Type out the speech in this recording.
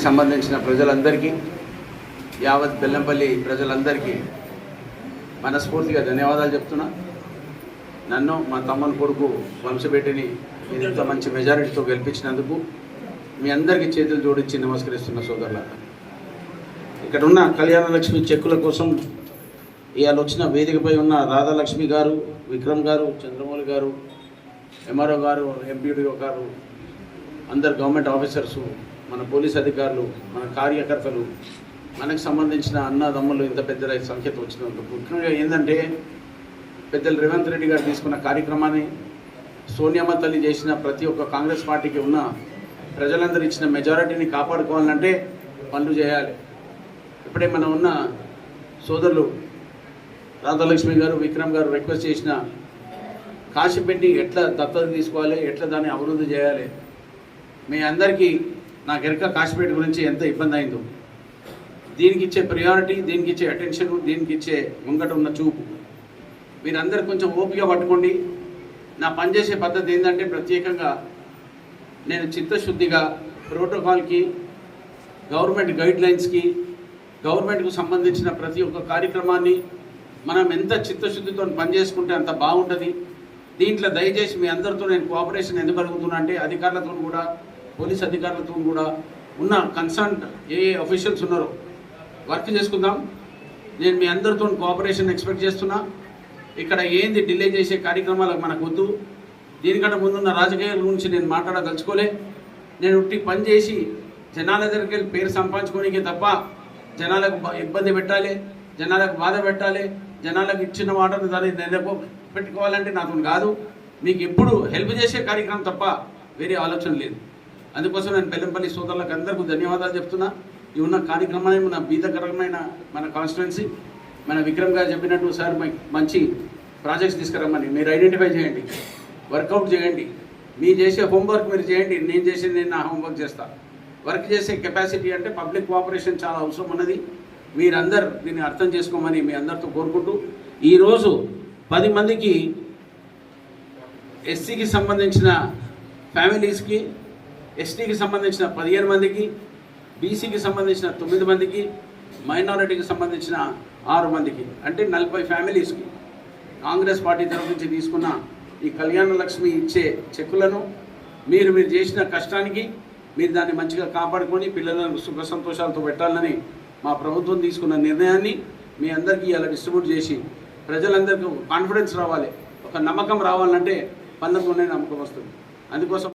సంబంధించిన ప్రజలందరికీ యావత్ బెల్లంపల్లి ప్రజలందరికీ మనస్ఫూర్తిగా ధన్యవాదాలు చెప్తున్నా. నన్ను మా తమ్ముని కొడుకు వంశబెట్టిని ఇంత మంచి మెజారిటీతో గెలిపించినందుకు మీ అందరికీ చేతులు జోడించి నమస్కరిస్తున్న సోదరులారా. ఇక్కడ ఉన్న కళ్యాణలక్ష్మి చెక్కుల కోసం ఇవాళ వచ్చిన వేదికపై ఉన్న రాధాలక్ష్మి గారు, విక్రమ్ గారు, చంద్రమౌళి గారు, ఎంఆర్ఓ గారు, ఎంపీడీఓ గారు, అందరు గవర్నమెంట్ ఆఫీసర్సు, మన పోలీస్ అధికారులు, మన కార్యకర్తలు, మనకు సంబంధించిన అన్నదమ్ములు ఇంత పెద్ద సంఖ్యతో వచ్చినందుకు ముఖ్యంగా ఏంటంటే పెద్దలు రేవంత్ రెడ్డి గారు తీసుకున్న కార్యక్రమాన్ని, సోనియమ్మ తల్లి చేసిన ప్రతి ఒక్క కాంగ్రెస్ పార్టీకి ఉన్న ప్రజలందరూ ఇచ్చిన మెజారిటీని కాపాడుకోవాలంటే పనులు చేయాలి. ఇప్పుడే మనం ఉన్న సోదరులు రాధాలక్ష్మి గారు, విక్రమ్ గారు రిక్వెస్ట్ చేసిన కాశీపెట్టి ఎట్లా దత్తత తీసుకోవాలి, ఎట్లా దాన్ని అభివృద్ధి చేయాలి. మీ అందరికీ నాకు ఎరక కాశీపేట గురించి ఎంత ఇబ్బంది అయిందో, దీనికి ఇచ్చే ప్రియారిటీ, దీనికి ఇచ్చే అటెన్షన్, దీనికి ఇచ్చే ముంగట ఉన్న చూపు మీరందరూ కొంచెం ఓపిక పట్టుకోండి. నా పనిచేసే పద్ధతి ఏంటంటే ప్రత్యేకంగా నేను చిత్తశుద్ధిగా ప్రోటోకాల్కి, గవర్నమెంట్ గైడ్లైన్స్కి, గవర్నమెంట్కు సంబంధించిన ప్రతి ఒక్క కార్యక్రమాన్ని మనం ఎంత చిత్తశుద్ధితో పనిచేసుకుంటే అంత బాగుంటుంది. దీంట్లో దయచేసి మీ అందరితో నేను కోఆపరేషన్ ఎందుకు అడుగుతున్నా అంటే అధికారులతో కూడా, పోలీస్ అధికారులతో కూడా, ఉన్న కన్సర్న్ ఏ అఫీషియల్స్ ఉన్నారో వర్క్ చేసుకుందాం. నేను మీ అందరితో కోఆపరేషన్ ఎక్స్పెక్ట్ చేస్తున్నా. ఇక్కడ ఏంది డిలే చేసే కార్యక్రమాలకు మనకు వద్దు. దీనికంటే ముందున్న రాజకీయాల గురించి నేను మాట్లాడదలుచుకోలే. నేను ఉట్టి పని చేసి జనాల దగ్గరికి వెళ్ళి పేరు సంపాదించుకోనికే తప్ప జనాలకు ఇబ్బంది పెట్టాలి, జనాలకు బాధ పెట్టాలి, జనాలకు ఇచ్చిన మాటను దాన్ని పెట్టుకోవాలంటే నాతో కాదు. మీకు ఎప్పుడు హెల్ప్ చేసే కార్యక్రమం తప్ప వేరే ఆలోచన లేదు. అందుకోసం నేను బెల్లంపల్లి సోదరులకు అందరికీ ధన్యవాదాలు చెప్తున్నా. ఈ ఉన్న కార్యక్రమాన్ని మన బీదకరమైన మన కాన్స్టిట్యున్సీ, మన విక్రమ్ గారు చెప్పినట్టు సార్ మంచి ప్రాజెక్ట్స్ తీసుకురమ్మని మీరు ఐడెంటిఫై చేయండి, వర్కౌట్ చేయండి. మీరు చేసే హోంవర్క్ మీరు చేయండి, నేను చేసేది నేను నా హోంవర్క్ చేస్తాను. వర్క్ చేసే కెపాసిటీ అంటే పబ్లిక్ కోఆపరేషన్ చాలా అవసరం ఉన్నది. మీరందరూ దీన్ని అర్థం చేసుకోమని మీ అందరితో కోరుకుంటూ, ఈరోజు 10 మందికి ఎస్సీకి సంబంధించిన ఫ్యామిలీస్కి, ఎస్టీకి సంబంధించిన 15 మందికి, బీసీకి సంబంధించిన 9 మందికి, మైనారిటీకి సంబంధించిన 6 మందికి, అంటే 40 ఫ్యామిలీస్కి కాంగ్రెస్ పార్టీ తరఫు నుంచి తీసుకున్న ఈ కళ్యాణ లక్ష్మి ఇచ్చే చెక్కులను మీరు చేసిన కష్టానికి మీరు దాన్ని మంచిగా కాపాడుకొని పిల్లలను సుఖ సంతోషాలతో పెట్టాలని మా ప్రభుత్వం తీసుకున్న నిర్ణయాన్ని మీ అందరికీ ఇలా డిస్ట్రిబ్యూట్ చేసి ప్రజలందరికీ కాన్ఫిడెన్స్ రావాలి, ఒక నమ్మకం రావాలంటే పనులతోనే నమ్మకం వస్తుంది. అందుకోసం